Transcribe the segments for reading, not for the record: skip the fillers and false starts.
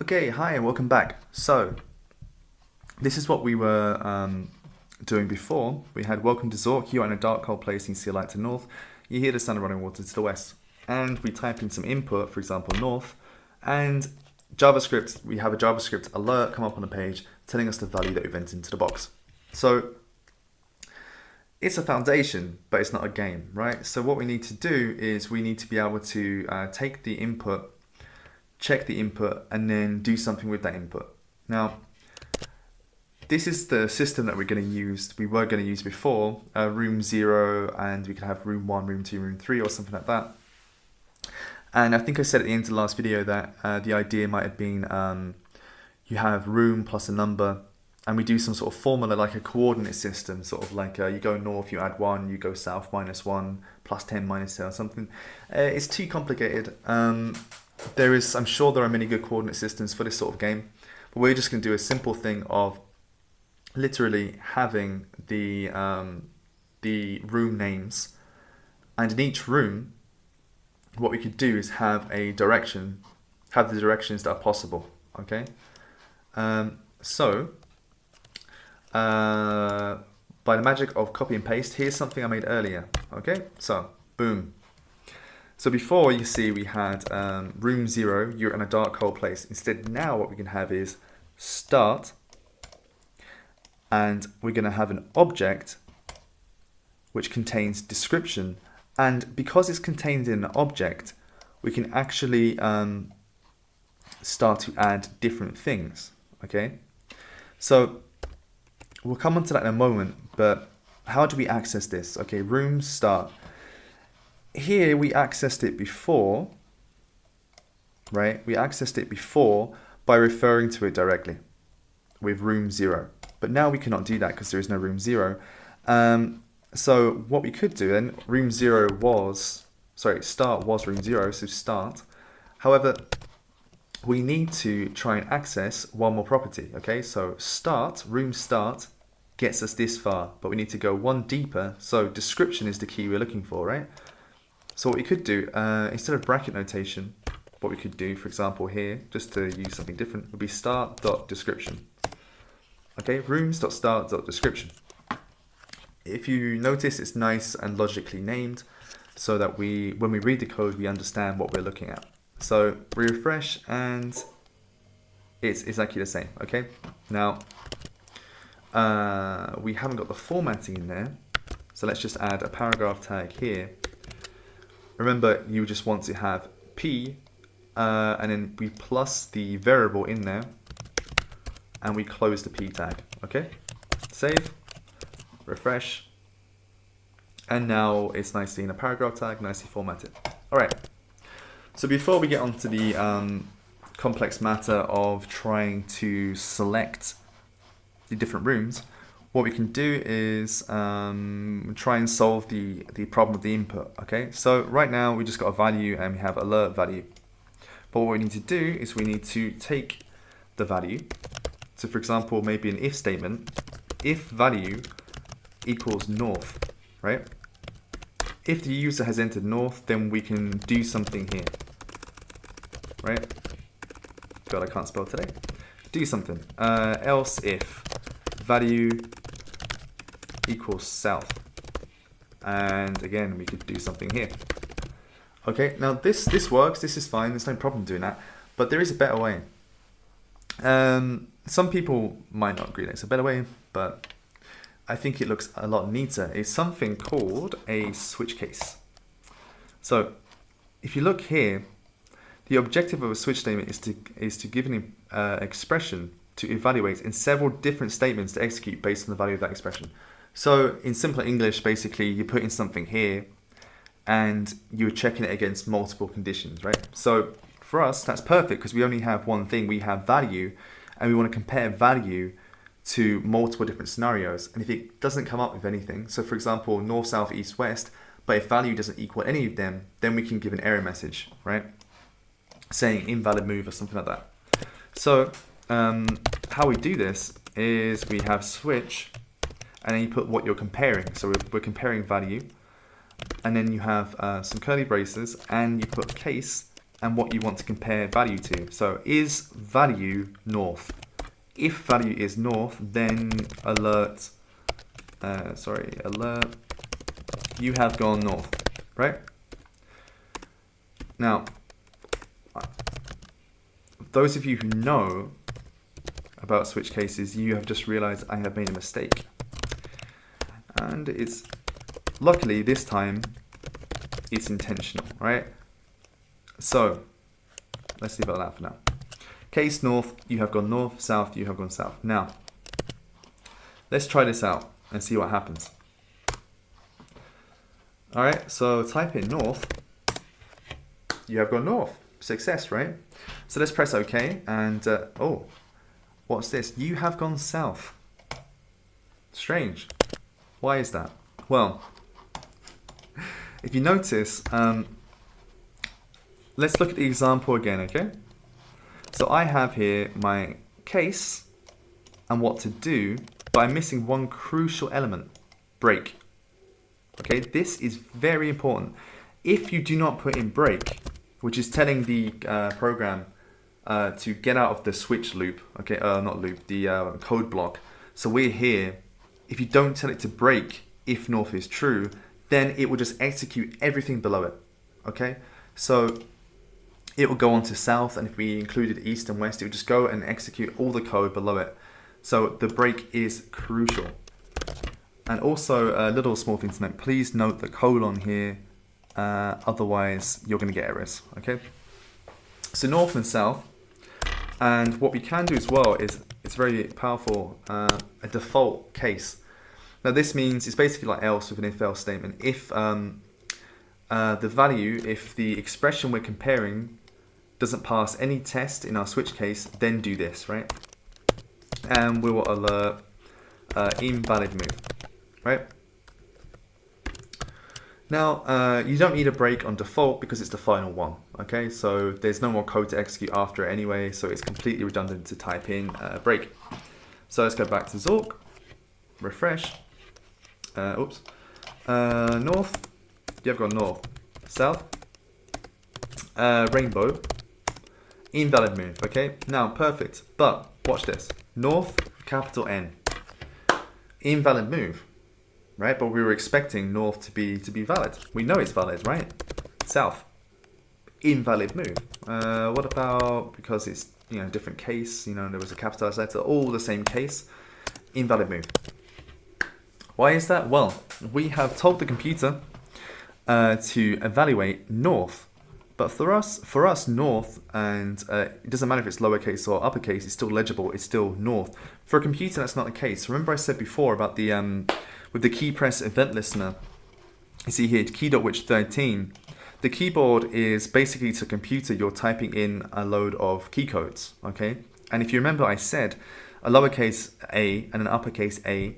Okay, hi and welcome back. So, this is what we were doing before. We had welcome to Zork, you are in a dark, cold place and you see a light to the north. You hear the sound of running water to the west. And we type in some input, for example, north. And JavaScript, we have a JavaScript alert come up on the page telling us the value that we've entered into the box. So, it's a foundation, but it's not a game, right? So what we need to do is we need to be able to take the input, check the input, and then do something with that input. Now, this is the system that we're going to use. We were going to use before, room 0, and we could have room 1, room 2, room 3, or something like that. And I think I said at the end of the last video that the idea might have been you have room plus a number, and we do some sort of formula like a coordinate system, sort of like you go north, you add 1, you go south, -1, plus 10, -10, or something. It's too complicated. I'm sure there are many good coordinate systems for this sort of game, but we're just going to do a simple thing of literally having the room names, and in each room, what we could do is have the directions that are possible. Okay, by the magic of copy and paste, here's something I made earlier. Okay, so boom. So before, you see we had room 0, you're in a dark, cold place. Instead, now what we can have is start, and we're going to have an object which contains description. And because it's contained in an object, we can actually start to add different things. Okay, so we'll come on to that in a moment, but how do we access this? Okay, room start. Here we accessed it before, right? We accessed it before by referring to it directly with room 0. But now we cannot do that because there is no room 0. So what we could do then, start was room 0, so start. However, we need to try and access one more property, okay? So room start gets us this far, but we need to go one deeper, so description is the key we're looking for, right? So what we could do, instead of bracket notation, what we could do, for example here, just to use something different, would be start.description. Okay, rooms.start.description. If you notice, it's nice and logically named, so that when we read the code, we understand what we're looking at. So we refresh, and it's exactly the same, okay? Now, we haven't got the formatting in there, so let's just add a paragraph tag here. Remember, you just want to have p, and then we plus the variable in there, and we close the p tag, okay? Save, refresh, and now it's nicely in a paragraph tag, nicely formatted. All right, so before we get onto the complex matter of trying to select the different rooms, what we can do is try and solve the problem with the input. Okay, so right now we just got a value and we have alert value. But what we need to do is we need to take the value. So for example, maybe an if statement, if value equals north, right? If the user has entered north, then we can do something here, right? God, I can't spell today. Do something. Else if value equals south, and again we could do something here. Okay, now this works, this is fine, there's no problem doing that, but there is a better way. Some people might not agree that it's a better way, but I think it looks a lot neater. It's something called a switch case. So if you look here, the objective of a switch statement is to give an expression to evaluate in several different statements to execute based on the value of that expression. So in simple English, basically, you're putting something here and you're checking it against multiple conditions, right? So for us, that's perfect because we only have one thing. We have value, and we want to compare value to multiple different scenarios. And if it doesn't come up with anything, so for example, north, south, east, west, but if value doesn't equal any of them, then we can give an error message, right? Saying invalid move or something like that. So how we do this is we have switch, and then you put what you're comparing. So we're comparing value, and then you have some curly braces, and you put case, and what you want to compare value to. So is value north? If value is north, then alert, you have gone north, right? Now, those of you who know about switch cases, you have just realized I have made a mistake. And it's, luckily this time, it's intentional, right? So, let's leave it like that for now. Case north, you have gone north, south, you have gone south. Now, let's try this out and see what happens. Alright, so type in north, you have gone north. Success, right? So let's press OK, and oh, what's this? You have gone south. Strange. Why is that? Well, if you notice, let's look at the example again, okay? So I have here my case and what to do, but I'm missing one crucial element, break. Okay, this is very important. If you do not put in break, which is telling the program to get out of the switch loop, okay, not loop, the code block. So we're here. If you don't tell it to break if north is true, then it will just execute everything below it, okay? So it will go on to south, and if we included east and west, it would just go and execute all the code below it. So the break is crucial. And also a little small thing to note, please note the colon here, otherwise you're going to get errors, okay? So north and south, and what we can do as well is, it's very powerful, a default case. Now this means it's basically like else with an if-else statement. If the value, if the expression we're comparing doesn't pass any test in our switch case, then do this, right? And we will alert invalid move, right? Now, you don't need a break on default because it's the final one, okay? So there's no more code to execute after it anyway, so it's completely redundant to type in break. So let's go back to Zork, refresh, north, you have gone north, south, rainbow, invalid move, okay? Now, perfect, but watch this, north, capital N, invalid move. Right, but we were expecting north to be valid. We know it's valid, right? South, invalid move. What about, because it's, you know, different case, you know, there was a capitalized letter, all the same case, invalid move. Why is that? Well, we have told the computer to evaluate north, but for us north, and it doesn't matter if it's lowercase or uppercase, it's still legible, it's still north. For a computer, that's not the case. Remember I said before about the with the key press event listener, you see here key.which13, the keyboard is basically to computer you're typing in a load of key codes, okay? And if you remember, I said a lowercase a and an uppercase a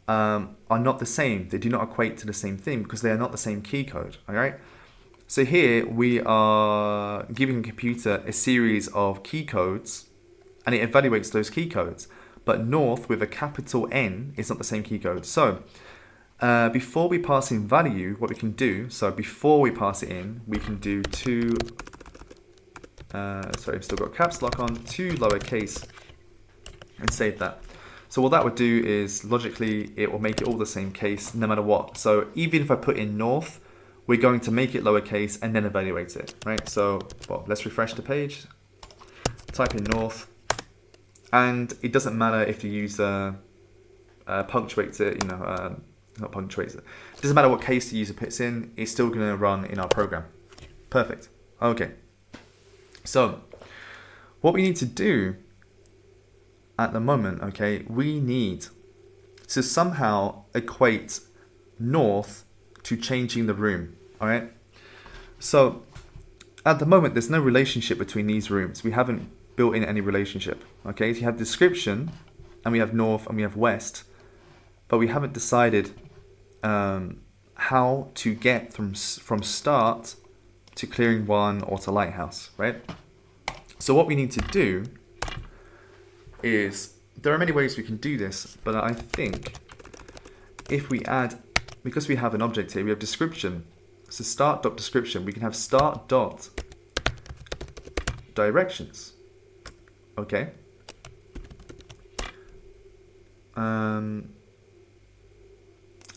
are not the same. They do not equate to the same thing because they are not the same key code, all right? So here we are giving the computer a series of key codes and it evaluates those key codes. But north with a capital N is not the same key code. So before we pass in value, what we can do, so before we pass it in, we can do two, sorry, I've still got caps lock on, two lowercase, and save that. So what that would do is, logically, it will make it all the same case, no matter what. So even if I put in north, we're going to make it lowercase and then evaluate it, right? So, well, let's refresh the page, type in north, and it doesn't matter if you use punctuates it, you know, not punctuates it. It doesn't matter what case the user puts in, it's still going to run in our program. Perfect. Okay. So, what we need to do at the moment, okay, we need to somehow equate north to changing the room, all right? So, at the moment, there's no relationship between these rooms. We haven't built in any relationship, okay? So you have description, and we have north, and we have west, but we haven't decided how to get from start to clearing one or to lighthouse, right? So what we need to do is, there are many ways we can do this, but I think if we add, because we have an object here, we have description, so start.description, we can have start dot directions. Okay.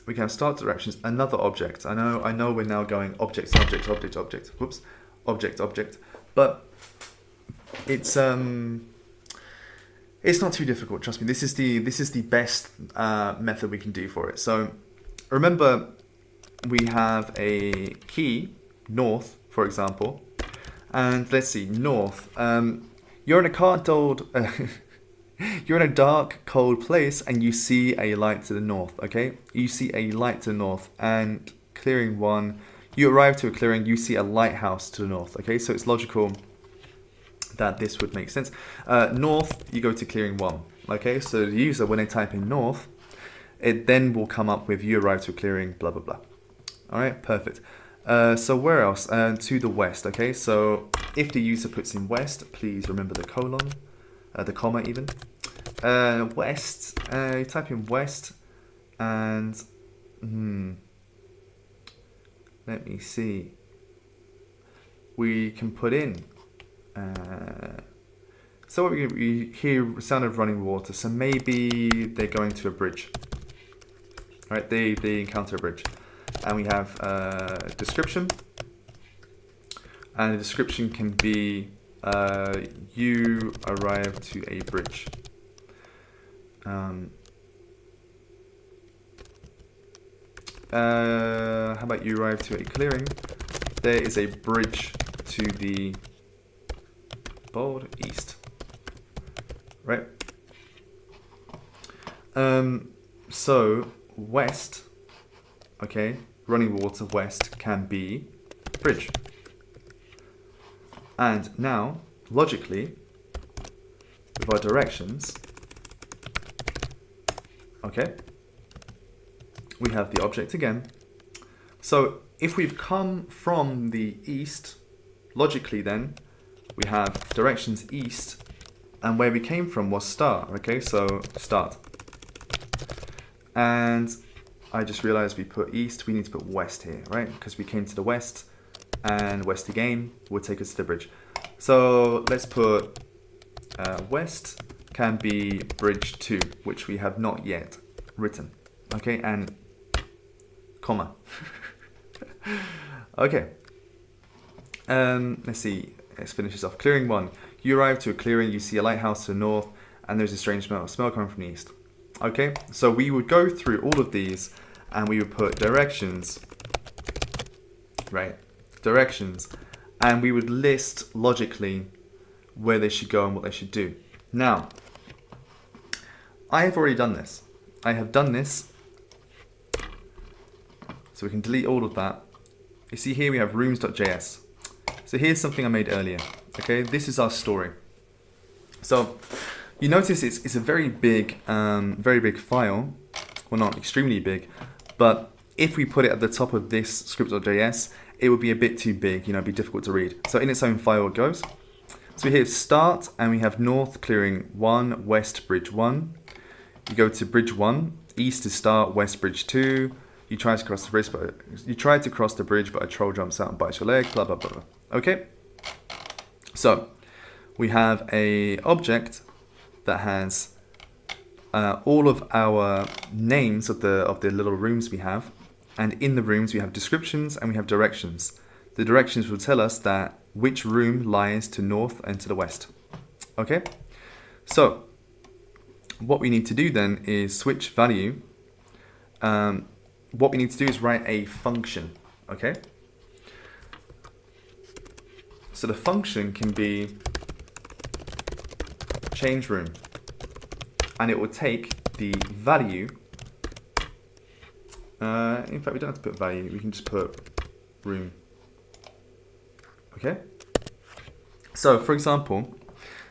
We can have start directions, another object. I know we're now going object, whoops, object, but it's not too difficult, trust me. This is the best method we can do for it. So remember, we have a key, north, for example, and let's see, north. You're in a you're in a dark, cold place, and you see a light to the north. Okay, you see a light to the north, and clearing 1. You arrive to a clearing. You see a lighthouse to the north. Okay, so it's logical that this would make sense. North, you go to clearing 1. Okay, so the user, when they type in north, it then will come up with you arrive to a clearing, blah blah blah. All right, perfect. So where else? To the west. Okay, so if the user puts in west, please remember the colon, the comma even. West. You type in west, and let me see. We can put in. So what we hear sound of running water. So maybe they're going to a bridge. Right? They encounter a bridge. And we have a description, and the description can be you arrive to a bridge. How about you arrive to a clearing? There is a bridge to the bold east. Right? So west. Okay, running water west can be bridge. And now, logically, with our directions, okay, we have the object again. So if we've come from the east, logically then, we have directions east, and where we came from was start, okay, so start. And I just realized we put east, we need to put west here, right? Because we came to the west, and west again would take us to the bridge. So let's put west can be bridge 2, which we have not yet written. Okay, and comma. Okay. Let's see, let's finish this off. Clearing 1. You arrive to a clearing, you see a lighthouse to the north, and there's a strange smell coming from the east. Okay, so we would go through all of these and we would put directions, right? Directions, and we would list logically where they should go and what they should do. Now, I have already done this. I have done this, so we can delete all of that. You see here we have rooms.js. So here's something I made earlier. Okay, this is our story. So you notice it's a very big file. Well, not extremely big, but if we put it at the top of this script.js, it would be a bit too big, it'd be difficult to read. So in its own file it goes. So we have start, and we have north clearing 1, west bridge 1. You go to bridge 1, east is start, west bridge 2. You try to cross the bridge, but a troll jumps out and bites your leg, blah blah blah. Okay. So we have a object that has all of our names of the little rooms we have, and in the rooms we have descriptions and we have directions. The directions will tell us that which room lies to north and to the west. Okay, so what we need to do then is switch value. What we need to do is write a function. Okay, so the function can be change room, and it will take the value. In fact, we don't have to put value, we can just put room. Okay, so for example,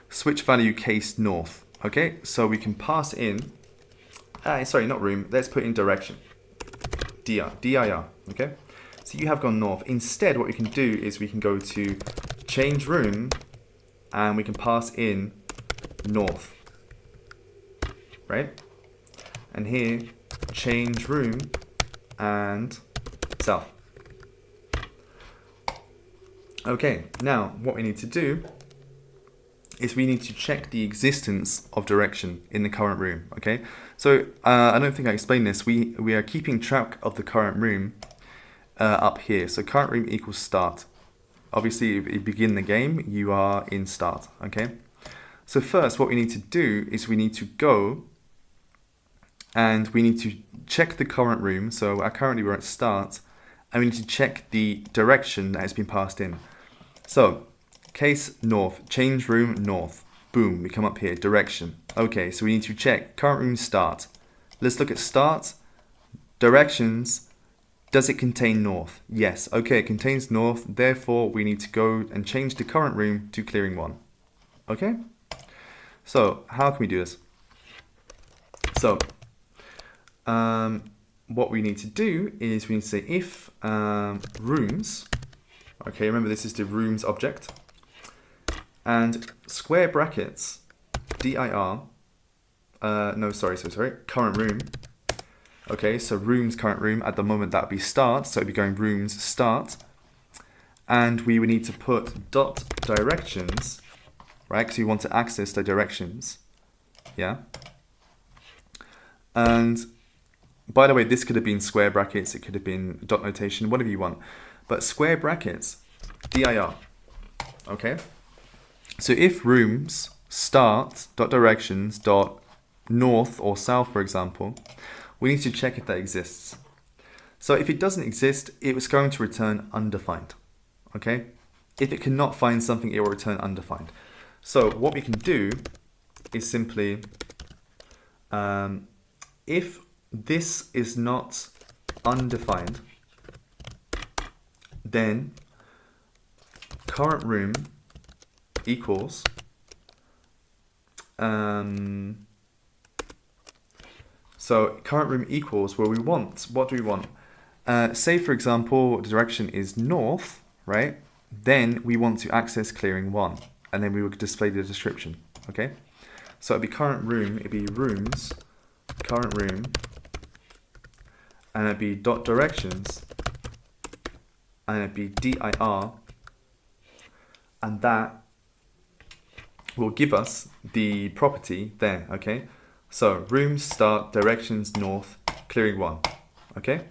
switch value case north. Okay, so we can pass in, sorry, not room, let's put in direction, dir, okay. So you have gone north. Instead, what we can do is we can go to change room, and we can pass in north, right? And here, change room and south. Okay, now what we need to do is we need to check the existence of direction in the current room, okay? So I don't think I explained this. We are keeping track of the current room up here. So current room equals start. Obviously, if you begin the game, you are in start, okay? So first, what we need to do is we need to go and we need to check the current room. So currently we're at start, and we need to check the direction that has been passed in. So case north, change room north. Boom, we come up here, direction. Okay, so we need to check current room start. Let's look at start, directions. Does it contain north? Yes. Okay, it contains north. Therefore, we need to go and change the current room to clearing 1. Okay? So, how can we do this? So, what we need to do is we need to say if rooms, okay, remember this is the rooms object, and square brackets, dir, current room. Okay, so rooms, current room, at the moment that would be start, so it'd be going rooms start. And we would need to put dot directions, right, because we want to access the directions, yeah? And by the way, this could have been square brackets, it could have been dot notation, whatever you want. But square brackets, dir, okay? So if rooms start dot directions dot north or south, for example, we need to check if that exists. So if it doesn't exist, it was going to return undefined, okay? If it cannot find something, it will return undefined. So what we can do is simply, if this is not undefined, then current room equals, so current room equals where we want. What do we want? Say for example, the direction is north, right? Then we want to access clearing 1, and then we would display the description, okay? So it'd be current room, it'd be rooms, current room, and it'd be dot directions, and it'd be dir, and that will give us the property there, okay? So rooms start, directions north, clearing 1, okay?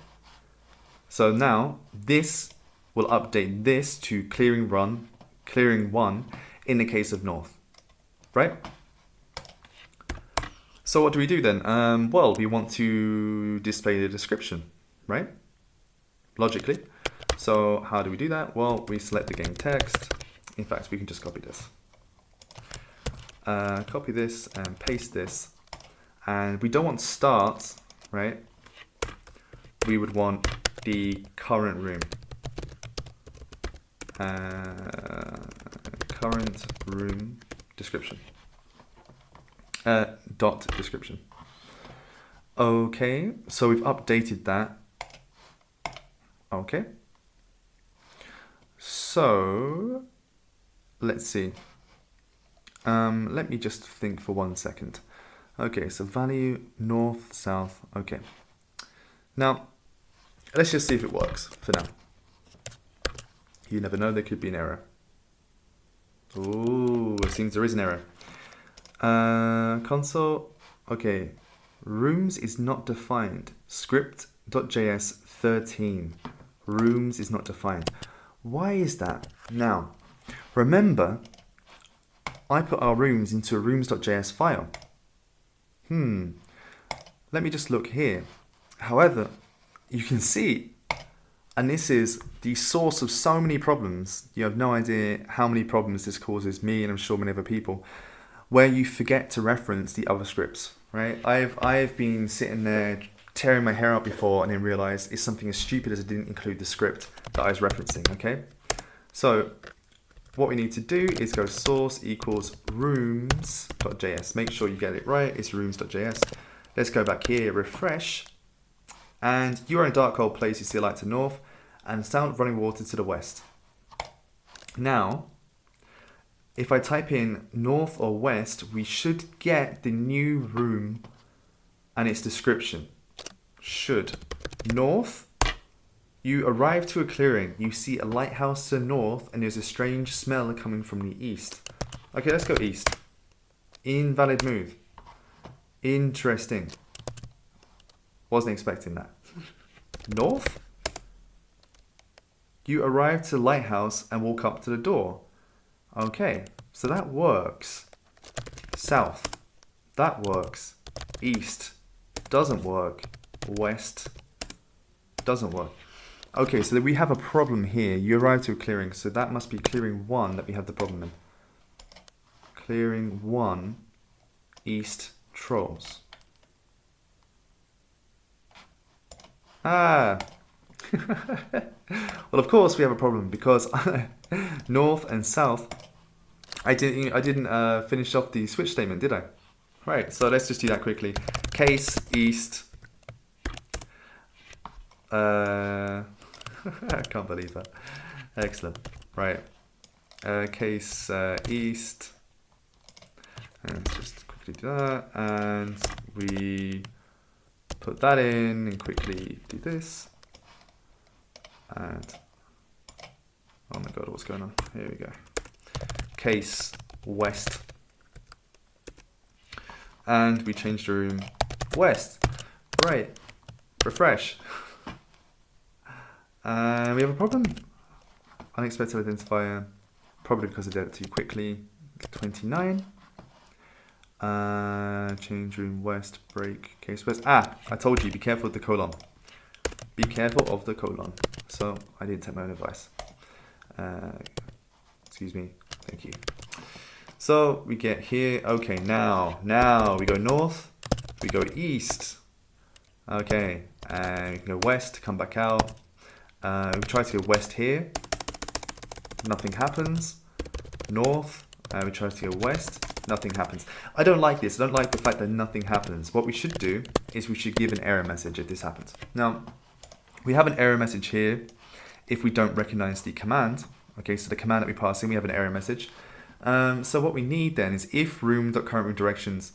So now this will update this to clearing 1 in the case of north, right? So what do we do then? Well, we want to display the description, right? Logically. So how do we do that? Well, we select the game text. In fact, we can just copy this. Copy this and paste this. And we don't want start, right? We would want the current room. Current room description. Dot description. Okay, so we've updated that. Okay. So let's see. Let me just think for 1 second. Okay, so value north, south. Okay. Now, let's just see if it works for now. You never know, there could be an error. Ooh, it seems there is an error. Console, okay. Rooms is not defined. Script.js 13. Rooms is not defined. Why is that? Now, remember, I put our rooms into a rooms.js file. Let me just look here. However, you can see, and this is the source of so many problems. You have no idea how many problems this causes me, and I'm sure many other people, where you forget to reference the other scripts, right? I've been sitting there tearing my hair out before and then realized it's something as stupid as I didn't include the script that I was referencing, okay? So what we need to do is go source equals rooms.js. Make sure you get it right, it's rooms.js. Let's go back here, refresh, and you are in a dark cold place, you see a light to the north, and sound of running water to the west. Now, if I type in north or west, we should get the new room and its description. Should. North, you arrive to a clearing, you see a lighthouse to the north, and there's a strange smell coming from the east. Okay, let's go east. Invalid move. Interesting. Wasn't expecting that. North? You arrive to the lighthouse and walk up to the door. Okay, so that works. South. That works. East. Doesn't work. West. Doesn't work. Okay, so we have a problem here. You arrive to a clearing, so that must be clearing 1 that we have the problem in. Clearing 1, east trolls. Ah! Well, of course we have a problem because north and south. I didn't finish off the switch statement, did I? Right. So let's just do that quickly. Case east. I can't believe that. Excellent. Right. Case east. And just quickly do that. And we put that in and quickly do this. And oh my god, what's going on? Here we go. Case west. And we change the room west. Right. Refresh. And we have a problem. Unexpected identifier. Probably because I did it too quickly. 29. Change room west. Break. Case west. Ah, I told you. Be careful with the colon. Be careful of the colon. So I didn't take my own advice. Excuse me. Thank you. So we get here. Okay, now we go north. We go east. Okay, and we can go west. Come back out. We try to go west here. Nothing happens. North. We try to go west. Nothing happens. I don't like this. I don't like the fact that nothing happens. What we should do is we should give an error message if this happens. Now, we have an error message here if we don't recognize the command. Okay, so the command that we pass in, we have an error message. So what we need then is if room.current room directions,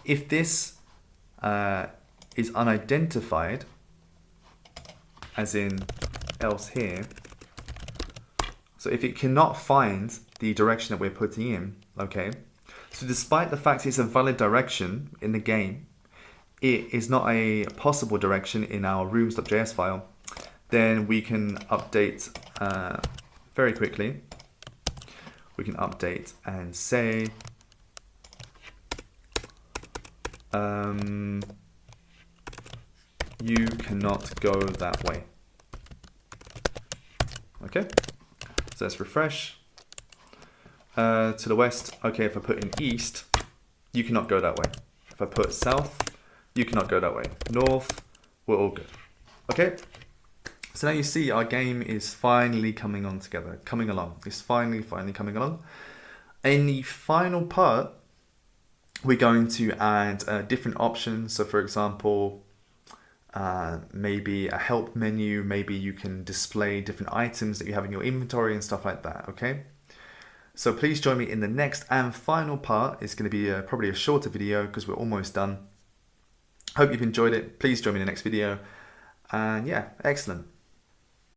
if this is unidentified, as in else here, so if it cannot find the direction that we're putting in, okay, so despite the fact it's a valid direction in the game, it is not a possible direction in our rooms.js file, then we can update very quickly. We can update and say you cannot go that way. Okay, so let's refresh. To the west, okay, if I put in east, you cannot go that way. If I put south, you cannot go that way. North, we're all good. Okay, so now you see our game is finally coming along. It's finally coming along. In the final part, we're going to add different options. So for example, maybe a help menu, maybe you can display different items that you have in your inventory and stuff like that, okay? So please join me in the next and final part. It's going to be probably a shorter video because we're almost done. Hope you've enjoyed it. Please join me in the next video. And yeah, excellent.